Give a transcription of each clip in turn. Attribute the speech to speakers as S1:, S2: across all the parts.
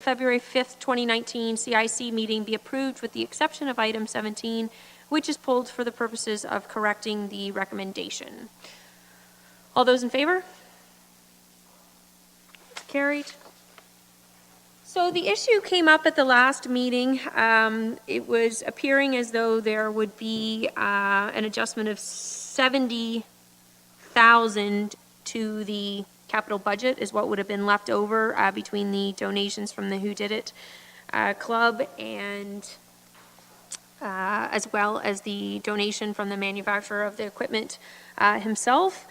S1: February 5th, 2019 CIC meeting be approved with the exception of item 17, which is pulled for the purposes of correcting the recommendation. All those in favor? Carried. So the issue came up at the last meeting. It was appearing as though there would be an adjustment of $70,000 to the capital budget is what would have been left over between the donations from the Who Did It Club and as well as the donation from the manufacturer of the equipment himself.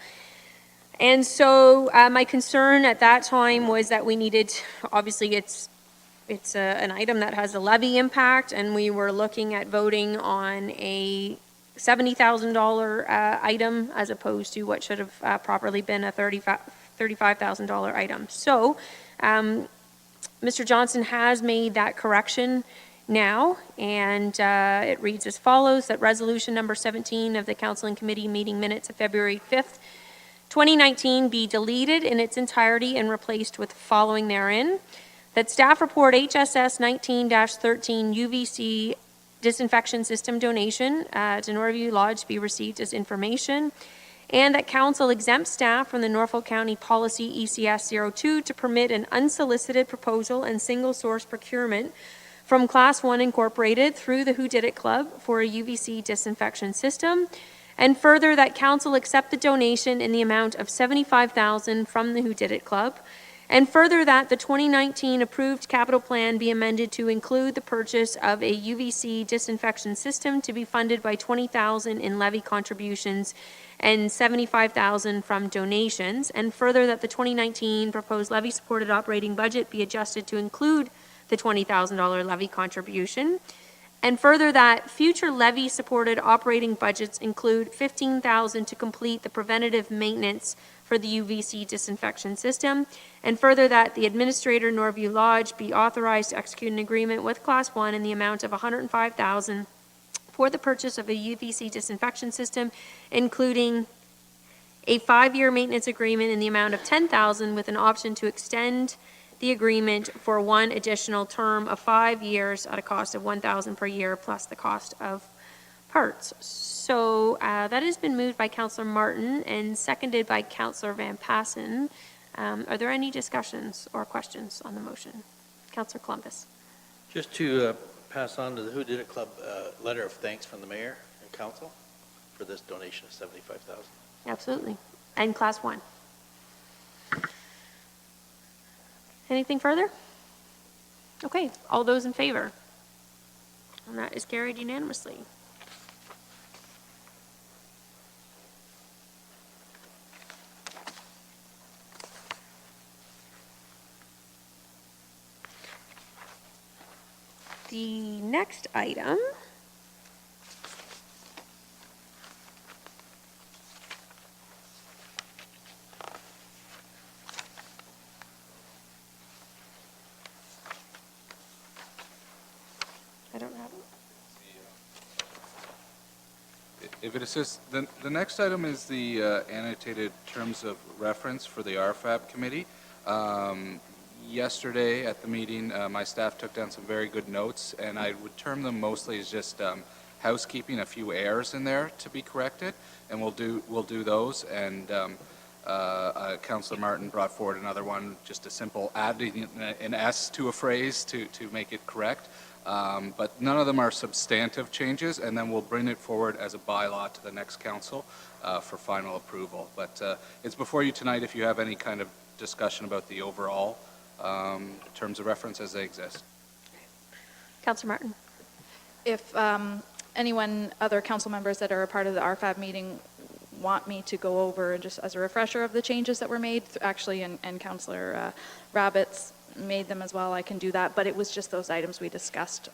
S1: And so my concern at that time was that we needed, obviously it's an item that has a levy impact, and we were looking at voting on a $70,000 item as opposed to what should have properly been a $35,000 item. So Mr. Johnson has made that correction now, and it reads as follows: that resolution number 17 of the Council and Committee meeting minutes of February 5th, 2019 be deleted in its entirety and replaced with the following therein: that staff report HSS 19-13 UVC disinfection system donation to Norview Lodge be received as information, and that Council exempt staff from the Norfolk County Policy ECS 02 to permit an unsolicited proposal and single source procurement from Class 1 Incorporated through the Who Did It Club for a UVC disinfection system, and further that Council accept the donation in the amount of $75,000 from the Who Did It Club, and further that the 2019 approved capital plan be amended to include the purchase of a UVC disinfection system to be funded by $20,000 in levy contributions and $75,000 from donations, and further that the 2019 proposed levy supported operating budget be adjusted to include the $20,000 levy contribution, and further that future levy supported operating budgets include $15,000 to complete the preventative maintenance for the UVC disinfection system, and further that the administrator Norview Lodge be authorized to execute an agreement with Class 1 in the amount of $105,000 for the purchase of a UVC disinfection system, including a 5-year maintenance agreement in the amount of $10,000 with an option to extend the agreement for one additional term of 5 years at a cost of $1,000 per year plus the cost of parts. So that has been moved by Councillor Martin and seconded by Councillor Van Passen. Are there any discussions or questions on the motion? Councillor Columbus.
S2: Just to pass on to the Who Did It Club letter of thanks from the Mayor and Council for this donation of $75,000.
S1: Absolutely. And Class 1. Anything further? Okay, all those in favor? And that is carried unanimously. The next item I don't have it.
S3: If it assists, the next item is the annotated terms of reference for the RFAB committee. Yesterday at the meeting, my staff took down some very good notes, and I would term them mostly as just housekeeping, a few errors in there to be corrected, and we'll do those. And Councillor Martin brought forward another one, just a simple adding an S to a phrase to make it correct. But none of them are substantive changes, and then we'll bring it forward as a bylaw to the next council for final approval. But it's before you tonight if you have any kind of discussion about the overall terms of reference as they exist.
S1: Councillor Martin.
S4: If anyone, other council members that are a part of the RFAB meeting want me to go over just as a refresher of the changes that were made, actually, and Councillor Rabbits made them as well, I can do that, but it was just those items we discussed,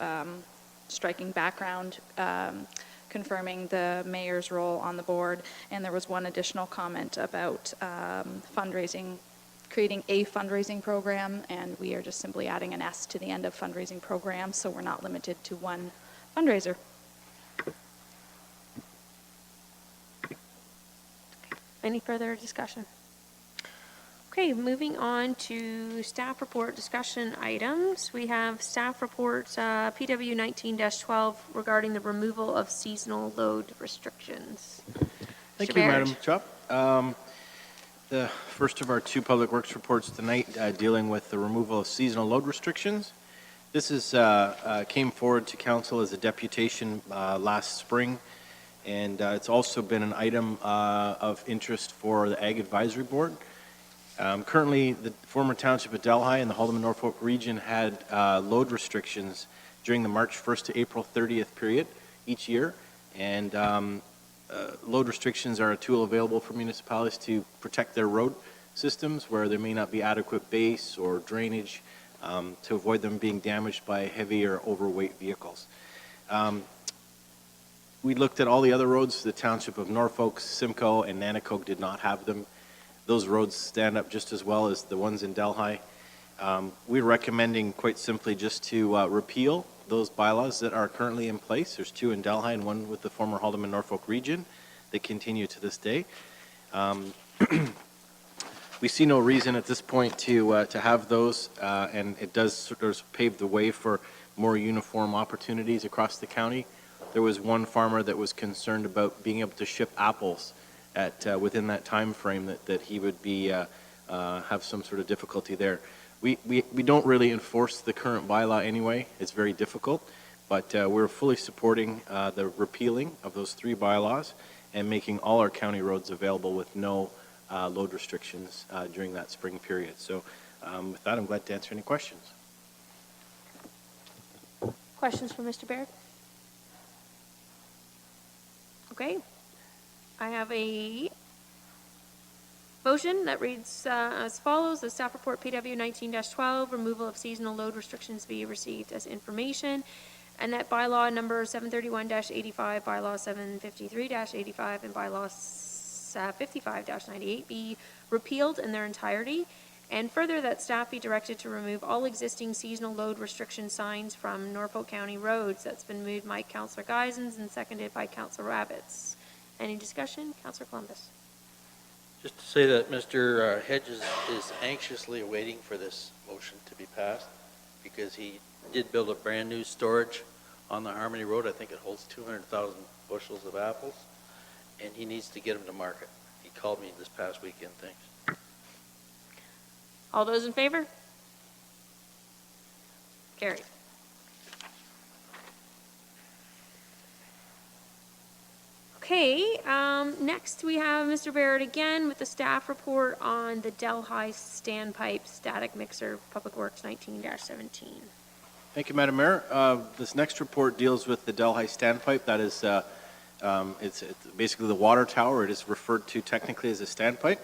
S4: striking background, confirming the mayor's role on the board, and there was one additional comment about fundraising, creating a fundraising program, and we are just simply adding an S to the end of fundraising program, so we're not limited to one fundraiser.
S1: Any further discussion? Okay, moving on to staff report discussion items. We have staff report PW 19-12 regarding the removal of seasonal load restrictions.
S5: Thank
S1: Mr.
S5: you,
S1: Baird.
S5: Madam Chop. The first of our two Public Works reports tonight dealing with the removal of seasonal load restrictions. This came forward to council as a deputation last spring, and it's also been an item of interest for the Ag Advisory Board. Currently, the former township of Delhi and the Haldeman Norfolk region had load restrictions during the March 1st to April 30th period each year, and load restrictions are a tool available for municipalities to protect their road systems where there may not be adequate base or drainage to avoid them being damaged by heavy or overweight vehicles. We looked at all the other roads. The township of Norfolk, Simcoe, and Nanticoke did not have them. Those roads stand up just as well as the ones in Delhi. We're recommending quite simply just to repeal those bylaws that are currently in place. There's two in Delhi and one with the former Haldeman Norfolk region. They continue to this day. We see no reason at this point to have those, and it does sort of pave the way for more uniform opportunities across the county. There was one farmer that was concerned about being able to ship apples at within that time frame that he would be have some sort of difficulty there. We don't really enforce the current bylaw anyway. It's very difficult, but we're fully supporting the repealing of those three bylaws and making all our county roads available with no load restrictions during that spring period. So with that, I'm glad to answer any questions.
S1: Questions for Mr. Baird? Okay. I have a motion that reads as follows. The staff report PW 19-12, removal of seasonal load restrictions be received as information, and that bylaw number 731-85, bylaw 753-85, and bylaw 55-98 be repealed in their entirety, and further that staff be directed to remove all existing seasonal load restriction signs from Norfolk County roads. That's been moved by Councillor Geisens and seconded by Councillor Rabbits. Any discussion? Councillor Columbus.
S2: Just to say that Mr. Hedges is anxiously awaiting for this motion to be passed because he did build a brand new storage on the Harmony Road. I think it holds 200,000 bushels of apples, and he needs to get them to market. He called me this past weekend. Thanks.
S1: All those in favor? Carried. Okay, next we have Mr. Barrett again with the staff report on the Delhi Standpipe Static Mixer, Public Works 19-17.
S5: Thank you, Madam Mayor. This next report deals with the Delhi Standpipe. That is, it's basically the water tower. It is referred to technically as a standpipe.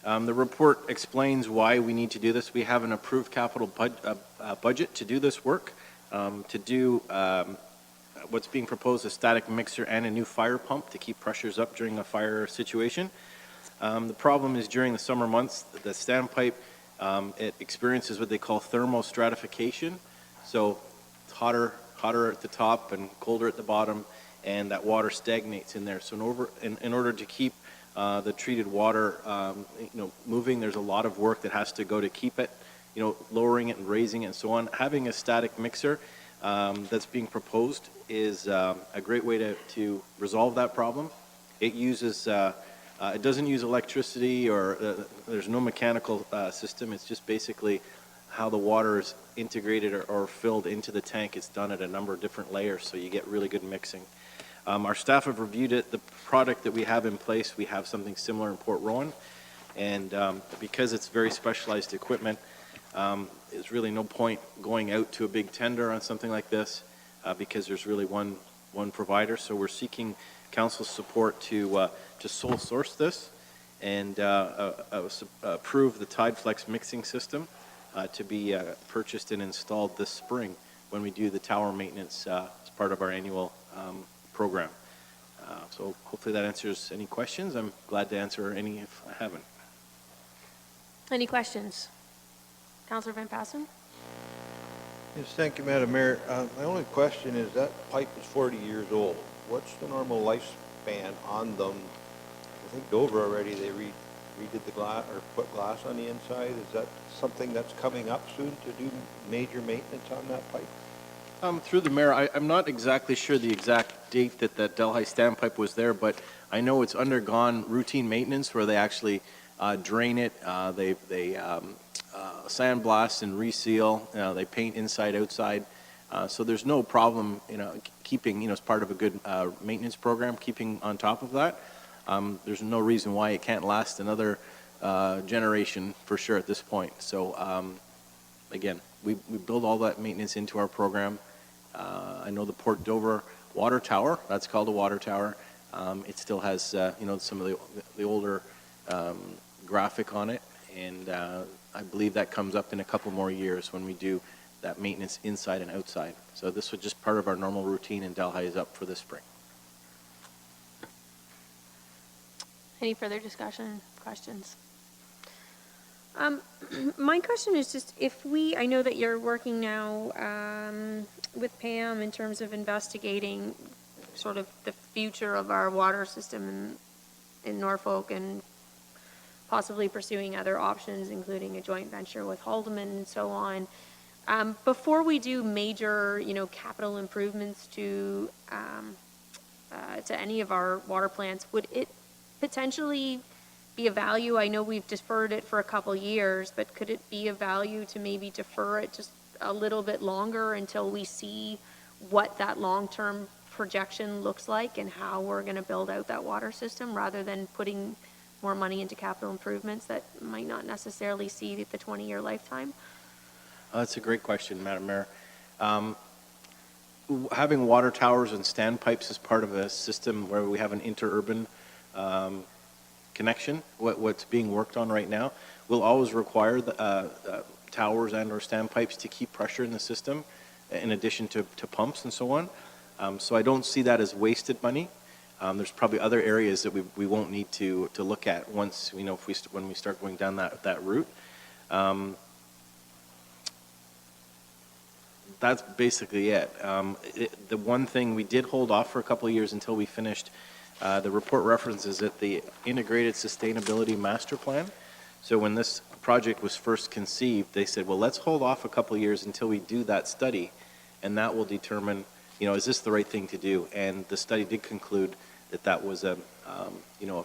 S5: The report explains why we need to do this. We have an approved capital budget to do this work, to do what's being proposed, a static mixer and a new fire pump to keep pressures up during a fire situation. The problem is during the summer months, the standpipe, it experiences what they call thermostratification. So it's hotter at the top and colder at the bottom, and that water stagnates in there. So in order to keep the treated water, moving, there's a lot of work that has to go to keep it, lowering it and raising it and so on. Having a static mixer that's being proposed is a great way to resolve that problem. It uses, it doesn't use electricity or there's no mechanical system. It's just basically how the water is integrated or filled into the tank. It's done at a number of different layers, so you get really good mixing. Our staff have reviewed it. The product that we have in place, we have something similar in Port Rowan, and because it's very specialized equipment, there's really no point going out to a big tender on something like this because there's really one provider. So we're seeking council support to sole source this and approve the TideFlex mixing system to be purchased and installed this spring when we do the tower maintenance as part of our annual program. So hopefully that answers any questions. I'm glad to answer any if I haven't.
S1: Any questions? Councillor Van Passen?
S6: Yes, thank you, Madam Mayor. My only question is that pipe is 40 years old. What's the normal lifespan on them? I think Dover already, they redid the glass, or put glass on the inside. Is that something that's coming up soon to do major maintenance on that pipe?
S5: Through the mayor, I'm not exactly sure the exact date that that Delhi standpipe was there, but I know it's undergone routine maintenance where they actually drain it, they sandblast and reseal, they paint inside, outside. So there's no problem, keeping, as part of a good maintenance program, keeping on top of that. There's no reason why it can't last another generation for sure at this point. So again, we build all that maintenance into our program. I know the Port Dover water tower, that's called a water tower. It still has, some of the older graphic on it, and I believe that comes up in a couple more years when we do that maintenance inside and outside. So this was just part of our normal routine, and Delhi is up for this spring.
S1: Any further discussion, questions? My question is just I know that you're working now with Pam in terms of investigating sort of the future of our water system in Norfolk and possibly pursuing other options, including a joint venture with Haldeman and so on. Before we do major, capital improvements to any of our water plants, would it potentially be a value? I know we've deferred it for a couple years, but could it be a value to maybe defer it just a little bit longer until we see what that long-term projection looks like and how we're going to build out that water system, rather than putting more money into capital improvements that might not necessarily see the 20-year lifetime?
S5: That's a great question, Madam Mayor. Having water towers and standpipes as part of a system where we have an interurban connection, what's being worked on right now, will always require the towers and or standpipes to keep pressure in the system, in addition to pumps and so on. So I don't see that as wasted money. There's probably other areas that we won't need to look at once, when we start going down that route. That's basically it. The one thing we did hold off for a couple of years until we finished, the report references it, the Integrated Sustainability Master Plan. So when this project was first conceived, they said, well, let's hold off a couple of years until we do that study, and that will determine, is this the right thing to do? And the study did conclude that that was a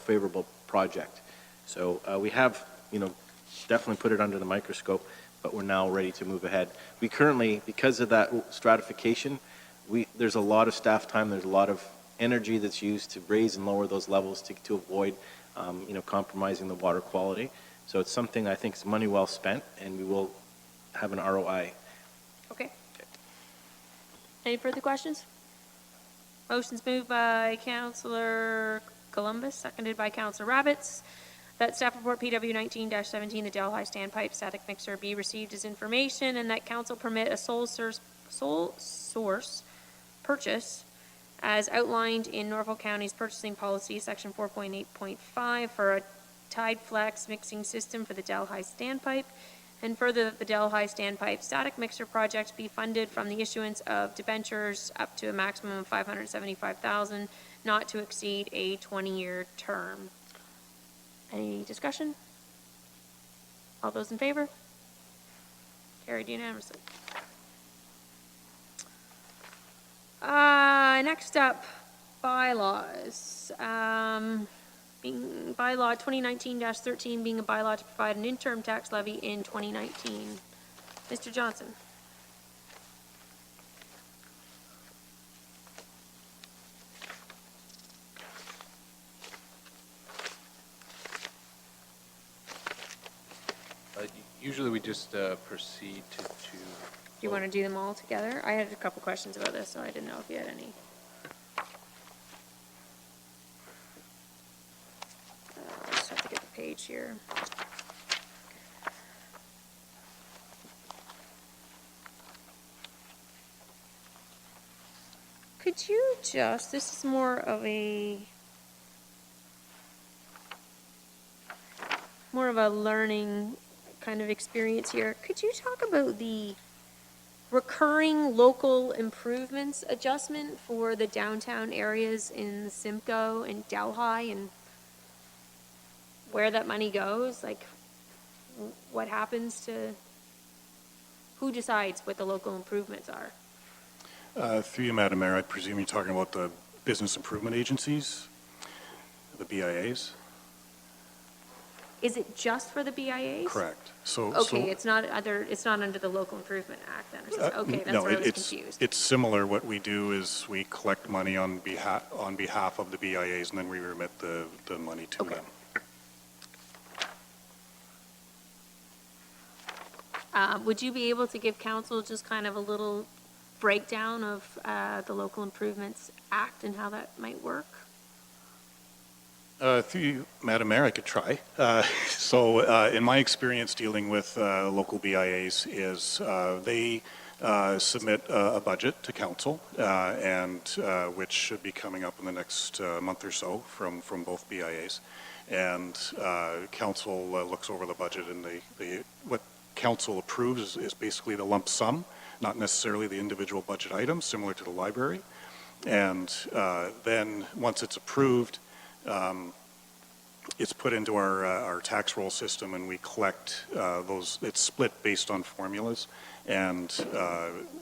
S5: favorable project. So we have, definitely put it under the microscope, but we're now ready to move ahead. We currently, because of that stratification, there's a lot of staff time, there's a lot of energy that's used to raise and lower those levels to avoid, compromising the water quality. So it's something I think is money well spent, and we will have an ROI.
S1: Okay. Any further questions? Motion's moved by Councillor Columbus, seconded by Councillor Rabbits, that staff report PW 19-17, the Delhi standpipe static mixer, be received as information, and that council permit a sole source purchase as outlined in Norfolk County's purchasing policy, section 4.8.5, for a Tide Flex mixing system for the Delhi standpipe, and further that the Delhi standpipe static mixer project be funded from the issuance of debentures up to a maximum of $575,000, not to exceed a 20-year term. Any discussion? All those in favor? Carried unanimously. Next up, bylaws. Being bylaw 2019-13 being a bylaw to provide an interim tax levy in 2019. Mr. Johnson.
S3: Usually we just proceed to.
S1: Do you want to do them all together? I had a couple questions about this, so I didn't know if you had any. I just have to get the page here. Could you just, this is more of a learning kind of experience here. Could you talk about the recurring local improvements adjustment for the downtown areas in Simcoe and Delhi, and where that money goes? Like, what happens to, who decides what the local improvements are?
S7: Through you, Madam Mayor, I presume you're talking about the business improvement agencies, the BIAs?
S1: Is it just for the BIAs?
S7: Correct. So,
S1: Okay, it's not under the Local Improvement Act then, or something? Okay, that's
S7: no,
S1: where I was
S7: it's
S1: confused.
S7: it's similar. What we do is we collect money on behalf of the BIAs, and then we remit the money to
S1: Okay.
S7: them.
S1: Would you be able to give council just kind of a little breakdown of the Local Improvements Act and how that might work?
S7: Through you, Madam Mayor, I could try. In my experience dealing with local BIAs is they submit a budget to council, and which should be coming up in the next month or so from both BIAs. And council looks over the budget, and what council approves is basically the lump sum, not necessarily the individual budget items, similar to the library. And then once it's approved, it's put into our tax roll system, and we collect those. It's split based on formulas, and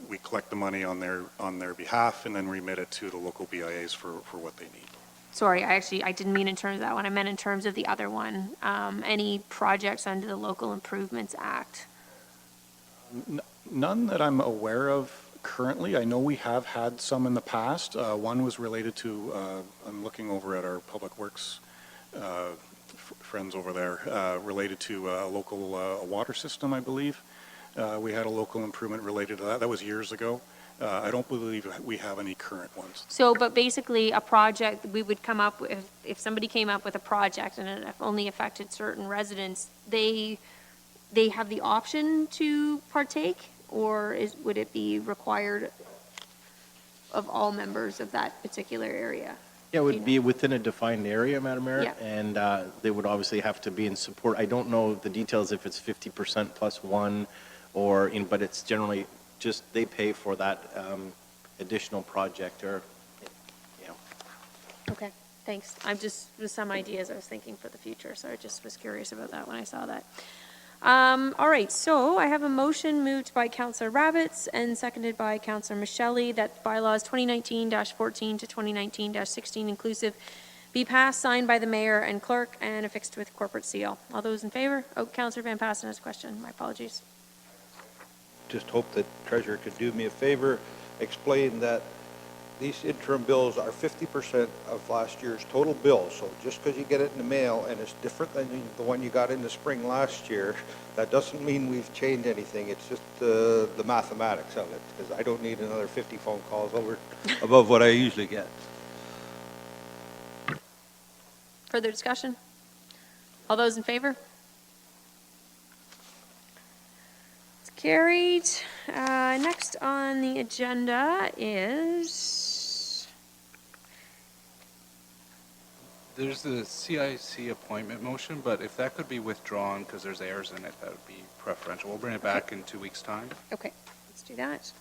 S7: we collect the money on their behalf, and then remit it to the local BIAs for what they need.
S1: Sorry, I didn't mean in terms of that one. I meant in terms of the other one. Any projects under the Local Improvements Act?
S7: None that I'm aware of currently. I know we have had some in the past. One was related to, I'm looking over at our Public Works friends over there, related to a local water system, I believe. We had a local improvement related to that. That was years ago. I don't believe we have any current ones.
S1: So, but basically a project, we would come up with, if somebody came up with a project and it only affected certain residents, they have the option to partake, or would it be required of all members of that particular area?
S5: Yeah, it would be within a defined area, Madam Mayor,
S1: Yeah.
S5: and they would obviously have to be in support. I don't know the details if it's 50% plus one, but it's generally just they pay for that additional project, or, you know.
S1: Okay, thanks. I'm just, with some ideas I was thinking for the future, so I just was curious about that when I saw that. All right, so I have a motion moved by Councillor Rabbits and seconded by Councillor Michelli that bylaws 2019-14 to 2019-16 inclusive be passed, signed by the mayor and clerk, and affixed with corporate seal. All those in favor? Oh, Councillor Van Pasten has a question. My apologies.
S6: Just hope that Treasurer could do me a favor, explain that these interim bills are 50% of last year's total bill. So just because you get it in the mail and it's different than the one you got in the spring last year, that doesn't mean we've changed anything. It's just the mathematics of it, because I don't need another 50 phone calls over above what I usually get.
S1: Further discussion? All those in favor? It's carried. Next on the agenda is,
S3: There's the CIC appointment motion, but if that could be withdrawn because there's errors in it, that would be preferential. We'll bring it back in 2 weeks' time.
S1: okay, let's do that.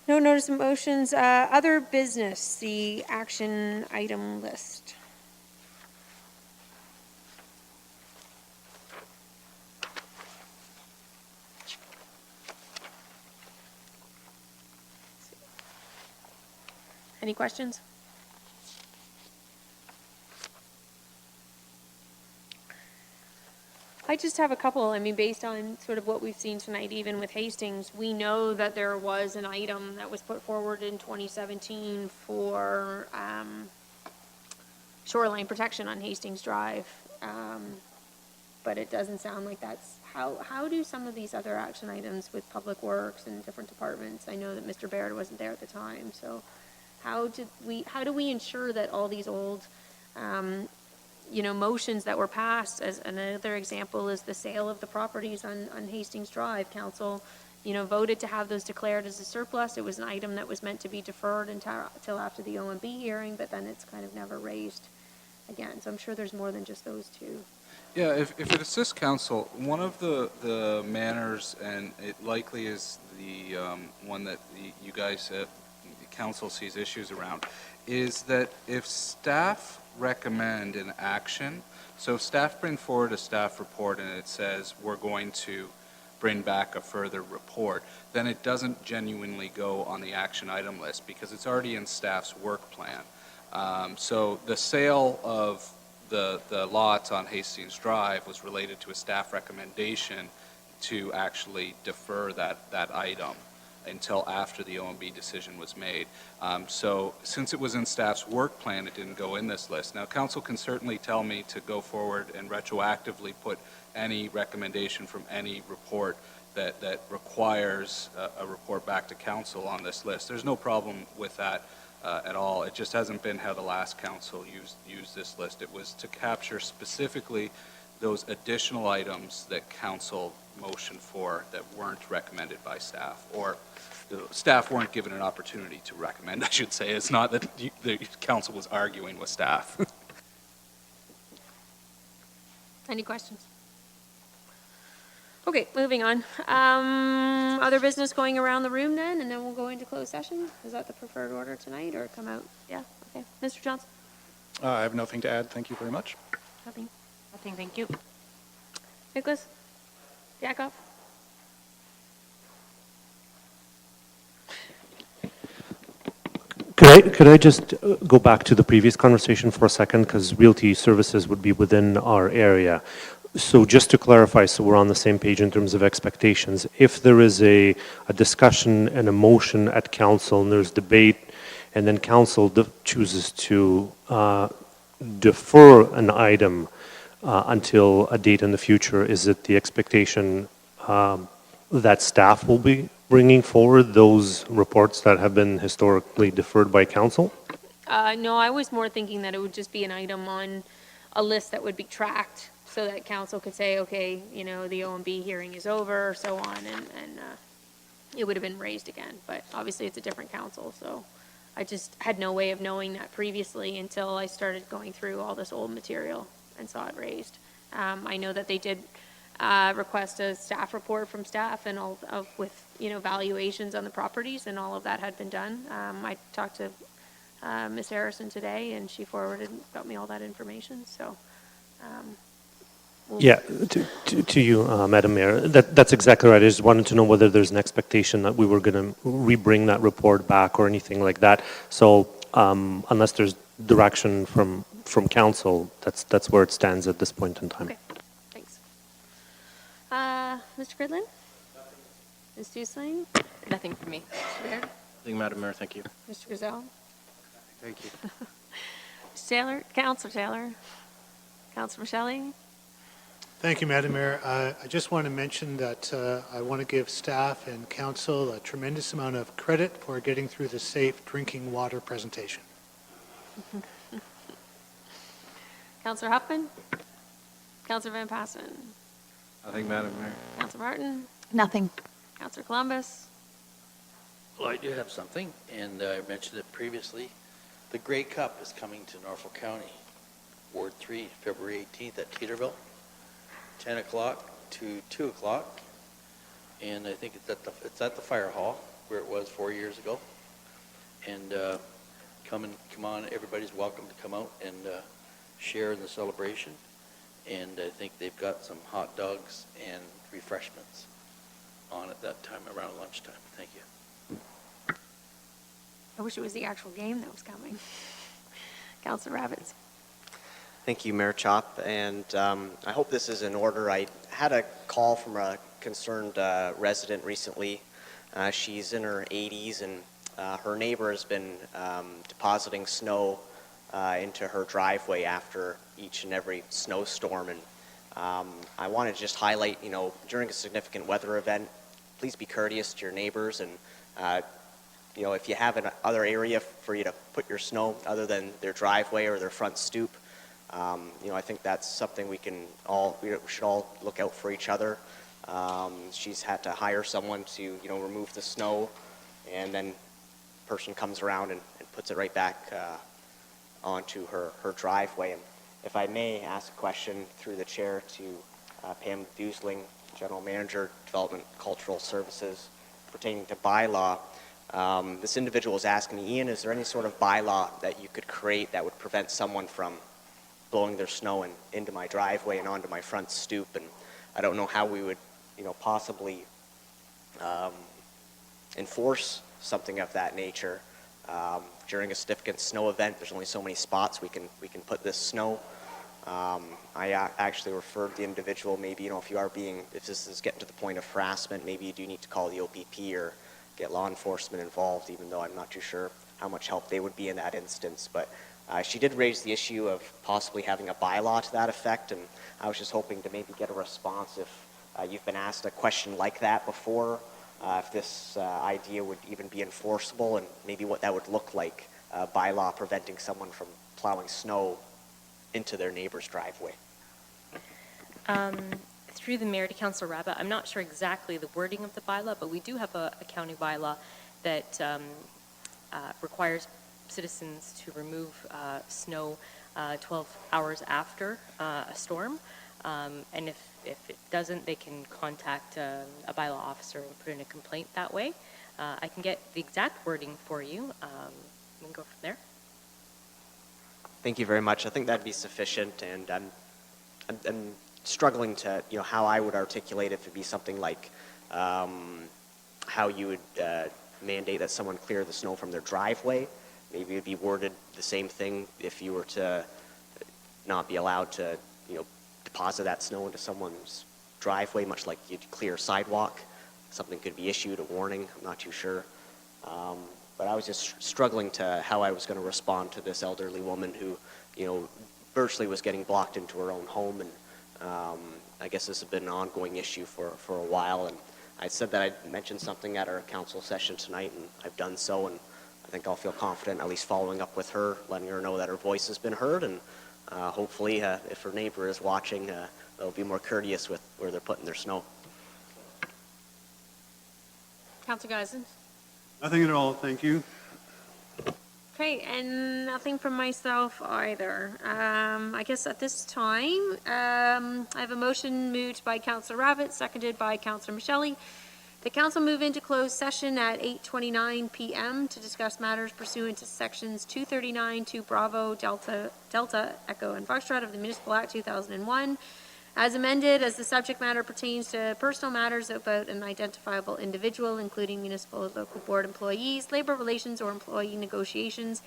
S1: No notice of motions, other business, the action item list. Any questions? I just have a couple. I mean, based on sort of what we've seen tonight, even with Hastings, we know that there was an item that was put forward in 2017 for shoreline protection on Hastings Drive. But it doesn't sound like that's, how do some of these other action items with Public Works and different departments, I know that Mr. Baird wasn't there at the time, so how do we ensure that all these old motions that were passed, as another example is the sale of the properties on Hastings Drive. Council, voted to have those declared as a surplus. It was an item that was meant to be deferred until after the OMB hearing, but then it's kind of never raised again. So I'm sure there's more than just those two.
S3: Yeah, if it assists council, one of the manners, and it likely is the one that you guys, council sees issues around, is that if staff recommend an action, so if staff bring forward a staff report and it says we're going to bring back a further report, then it doesn't genuinely go on the action item list because it's already in staff's work plan. So the sale of the lots on Hastings Drive was related to a staff recommendation to actually defer that item until after the OMB decision was made. So since it was in staff's work plan, it didn't go in this list. Now, council can certainly tell me to go forward and retroactively put any recommendation from any report that requires a report back to council on this list. There's no problem with that at all. It just hasn't been how the last council used this list. It was to capture specifically those additional items that council motioned for that weren't recommended by staff, or the staff weren't given an opportunity to recommend, I should say. It's not that the council was arguing with staff.
S1: Any questions? Okay, moving on. Other business going around the room then, and then we'll go into closed session? Is that the preferred order tonight, or come out? Yeah, okay. Mr. Johnson?
S7: I have nothing to add. Thank you very much.
S1: Nothing? Nothing, thank you. Nicholas? Yakov?
S8: Could I just go back to the previous conversation for a second, because realty services would be within our area. So just to clarify, so we're on the same page in terms of expectations, if there is a discussion and a motion at council and there's debate, and then council chooses to defer an item until a date in the future, is it the expectation that staff will be bringing forward those reports that have been historically deferred by council?
S1: No, I was more thinking that it would just be an item on a list that would be tracked so that council could say, okay, you know, the OMB hearing is over, or so on, and it would have been raised again. But obviously, it's a different council, so I just had no way of knowing that previously until I started going through all this old material and saw it raised. I know that they did request a staff report from staff and all of with, you know, valuations on the properties, and all of that had been done. I talked to Ms. Harrison today, and she forwarded, got me all that information, so.
S8: Yeah, to you, Madam Mayor, that's exactly right. I just wanted to know whether there's an expectation that we were going to re-bring that report back or anything like that. So unless there's direction from council, that's where it stands at this point in time.
S1: Okay, thanks. Mr. Gridlin? Ms. Dusling?
S9: Nothing for me.
S1: Mr. Baird?
S5: Nothing, Madam Mayor, thank you.
S1: Mr. Gazelle?
S5: Thank you.
S1: Mr. Taylor? Councilor Taylor? Councilor Shelley?
S10: Thank you, Madam Mayor. I just want to mention that I want to give staff and council a tremendous amount of credit for getting through the safe drinking water presentation.
S1: Councilor Huffman? Councilor Van Passen?
S6: Nothing, Madam Mayor.
S1: Councilor Martin?
S9: Nothing.
S1: Councilor Columbus?
S2: Well, I do have something, and I mentioned it previously. The Grey Cup is coming to Norfolk County, Ward 3, February 18th at Teeterville, 10 o'clock to 2 o'clock. And I think it's at the fire hall where it was 4 years ago. And come on, everybody's welcome to come out and share in the celebration. And I think they've got some hot dogs and refreshments on at that time around lunchtime. Thank you.
S1: I wish it was the actual game that was coming. Councilor Rabbits?
S11: Thank you, Mayor Chop, and I hope this is in order. I had a call from a concerned resident recently. She's in her 80s, and her neighbor has been depositing snow into her driveway after each and every snowstorm. And I want to just highlight, you know, during a significant weather event, please be courteous to your neighbors, and you know, if you have another area for you to put your snow other than their driveway or their front stoop, you know, I think that's something we should all look out for each other. She's had to hire someone to, you know, remove the snow, and then the person comes around and puts it right back onto her driveway. And if I may ask a question through the chair to Pam Dusling, General Manager, Development Cultural Services, pertaining to bylaw. This individual is asking me, Ian, is there any sort of bylaw that you could create that would prevent someone from blowing their snow into my driveway and onto my front stoop? And I don't know how we would, possibly enforce something of that nature. During a significant snow event, there's only so many spots we can put this snow. I actually referred the individual, maybe, if this is getting to the point of harassment, maybe you do need to call the OPP or get law enforcement involved, even though I'm not too sure how much help they would be in that instance. But she did raise the issue of possibly having a bylaw to that effect, and I was just hoping to maybe get a response if you've been asked a question like that before, if this idea would even be enforceable, and maybe what that would look like, bylaw preventing someone from plowing snow into their neighbor's driveway.
S9: Through the mayor to Councillor Rabbit, I'm not sure exactly the wording of the bylaw, but we do have a county bylaw that requires citizens to remove snow 12 hours after a storm. And if it doesn't, they can contact a bylaw officer and put in a complaint that way. I can get the exact wording for you and go from there.
S11: Thank you very much. I think that'd be sufficient, and I'm struggling to, how I would articulate if it'd be something like how you would mandate that someone clear the snow from their driveway. Maybe it'd be worded the same thing if you were to not be allowed to, deposit that snow into someone's driveway, much like you'd clear a sidewalk. Something could be issued, a warning, I'm not too sure. But I was just struggling to how I was going to respond to this elderly woman who, virtually was getting blocked into her own home. And I guess this has been an ongoing issue for a while. And I said that I'd mention something at our council session tonight, and I've done so. And I think I'll feel confident at least following up with her, letting her know that her voice has been heard. And hopefully, if her neighbor is watching, they'll be more courteous with where they're putting their snow.
S1: Councillor Guzin?
S12: Nothing at all, thank you.
S1: Okay, and nothing from myself either. I guess at this time, I have a motion moved by Councillor Rabbit, seconded by Councillor Michele. The council move into closed session at 8:29 p.m. to discuss matters pursuant to sections 239, 2 Bravo, Delta, Echo, and Foxtrot of the Municipal Act 2001, as amended, as the subject matter pertains to personal matters about an identifiable individual, including municipal or local board employees, labor relations, or employee negotiations.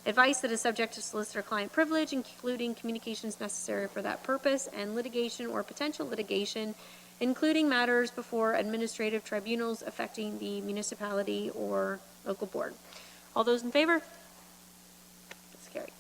S1: Advice that is subject to solicitor-client privilege, including communications necessary for that purpose, and litigation or potential litigation, including matters before administrative tribunals affecting the municipality or local board. All those in favor? That's carried.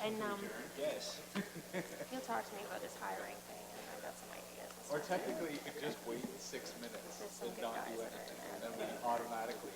S1: And, he'll talk to me about his hiring thing, and I've got some ideas.
S3: Or technically, you could just wait 6 minutes
S1: There's some
S3: and
S1: good
S3: not
S1: guys
S3: do
S1: that are
S3: anything,
S1: in
S3: and
S1: there.
S3: then we automatically.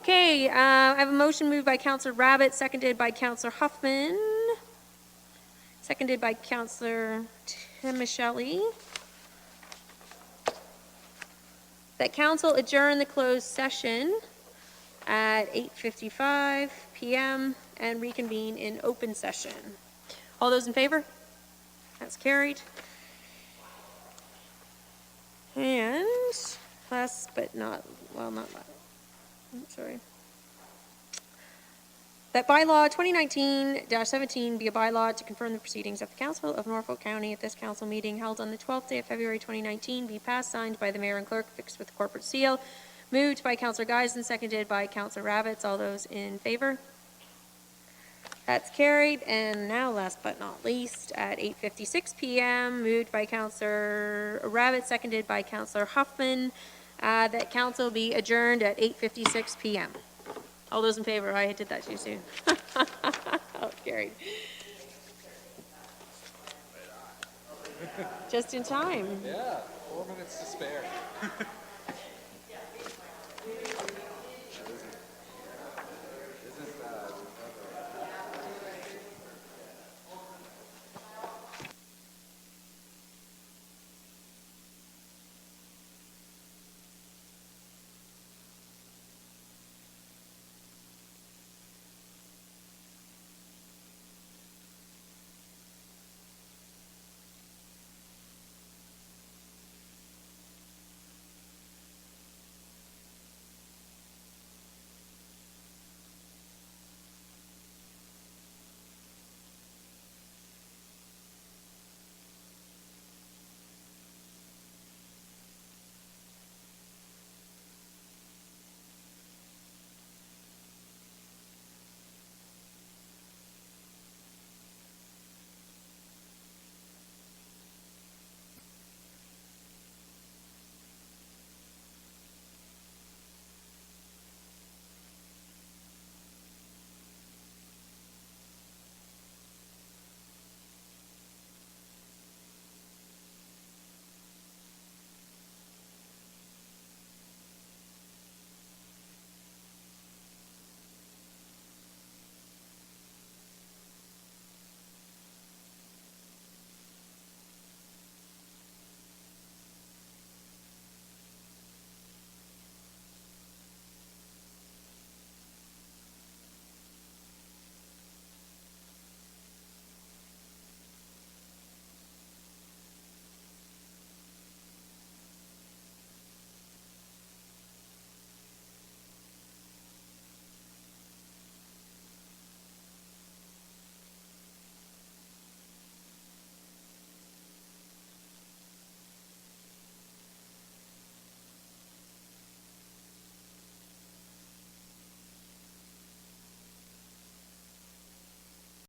S1: Okay, I have a motion moved by Counselor Rabbit, seconded by Counselor Huffman, seconded by Counselor Timicheli, that council adjourn the closed session at 8:55 PM and reconvene in open session. All those in favor? That's carried. And last but not, well, not last, I'm sorry. That bylaw 2019-17 be a bylaw to confirm the proceedings of the Council of Norfolk County at this council meeting held on the 12th day of February 2019 be passed, signed by the mayor and clerk, fixed with the corporate seal. Moved by Councillor Geisen, seconded by Councillor Rabbits. All those in favor? That's carried. And now, last but not least, at 8:56 PM, moved by Councillor Rabbit, seconded by Councillor Huffman, that council be adjourned at 8:56 PM. All those in favor? I did that too soon. Oh, carried. Just in time.
S3: Yeah, 4 minutes to spare.